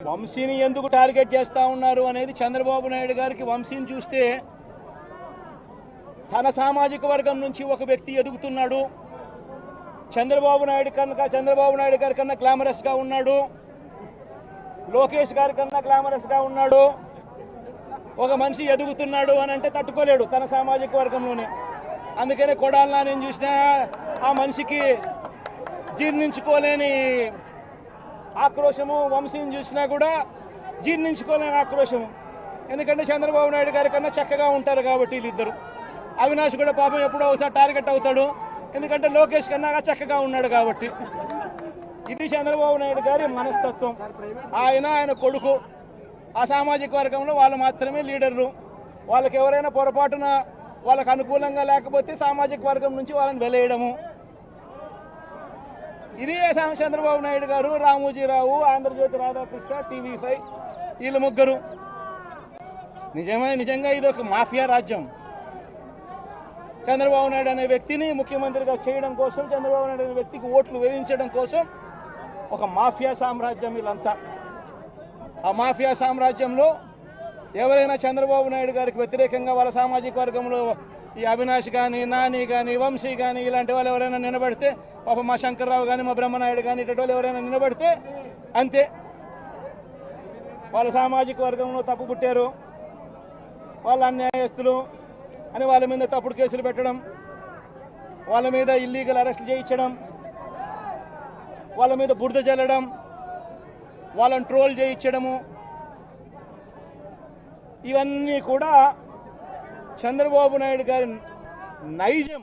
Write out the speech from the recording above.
వంశీని ఎందుకు టార్గెట్ చేస్తా ఉన్నారు అనేది చంద్రబాబు నాయుడు గారికి వంశీని చూస్తే తన సామాజిక వర్గం నుంచి ఒక వ్యక్తి ఎదుగుతున్నాడు. చంద్రబాబు నాయుడు గారి కన్నా గ్లామరస్ గా ఉన్నాడు. లోకేష్ గారి కన్నా గ్లామరస్ గా ఉన్నాడు. ఒక మనిషి ఎదుగుతున్నాడు అని అంటే తట్టుకోలేడు తన సామాజిక వర్గంలోనే. అందుకనే కొడాలి నేను చూసినా ఆ మనిషికి జీర్ణించుకోలేని ఆక్రోశము, వంశీని చూసినా కూడా జీర్ణించుకోలేని ఆక్రోశము. ఎందుకంటే చంద్రబాబు నాయుడు గారి కన్నా చక్కగా ఉంటారు కాబట్టి వీళ్ళిద్దరు. అవినాష్ కూడా పాపం ఎప్పుడో ఒకసారి టార్గెట్ అవుతాడు, ఎందుకంటే లోకేష్ కన్నా చక్కగా ఉన్నాడు కాబట్టి. ఇది చంద్రబాబు నాయుడు గారి మనస్తత్వం. ఆయన కొడుకు ఆ సామాజిక వర్గంలో వాళ్ళు మాత్రమే లీడర్లు. వాళ్ళకి ఎవరైనా పొరపాటున వాళ్ళకు అనుకూలంగా లేకపోతే సామాజిక వర్గం నుంచి వాళ్ళని వెలేయడము. ఇది చంద్రబాబు నాయుడు గారు, రామోజీరావు, ఆంధ్రజ్యోతి రాధాకృష్ణ, TV5 వీళ్ళు ముగ్గురు. నిజంగా ఇది ఒక మాఫియా రాజ్యం. చంద్రబాబు నాయుడు అనే వ్యక్తిని ముఖ్యమంత్రిగా చేయడం కోసం, చంద్రబాబు నాయుడు అనే వ్యక్తికి ఓట్లు వేయించడం కోసం ఒక మాఫియా సామ్రాజ్యం వీళ్ళంతా. ఆ మాఫియా సామ్రాజ్యంలో ఎవరైనా చంద్రబాబు నాయుడు గారికి వ్యతిరేకంగా వాళ్ళ సామాజిక వర్గంలో ఈ అవినాష్ కానీ, నాని కానీ, వంశీ కానీ ఇలాంటి వాళ్ళు ఎవరైనా నిలబడితే, పాపం మా శంకర్రావు కానీ, మా బ్రహ్మనాయుడు కానీ ఇటువంటి వాళ్ళు ఎవరైనా నిలబడితే అంతే, వాళ్ళ సామాజిక వర్గంలో తప్పు పుట్టారు, వాళ్ళ అన్యాయస్తులు అని వాళ్ళ మీద తప్పుడు కేసులు పెట్టడం, వాళ్ళ మీద ఇల్లీగల్ అరెస్టులు చేయించడం, వాళ్ళ మీద బురద జల్లడం, వాళ్ళని ట్రోల్ చేయించడము, ఇవన్నీ కూడా చంద్రబాబు నాయుడు గారి నైజం.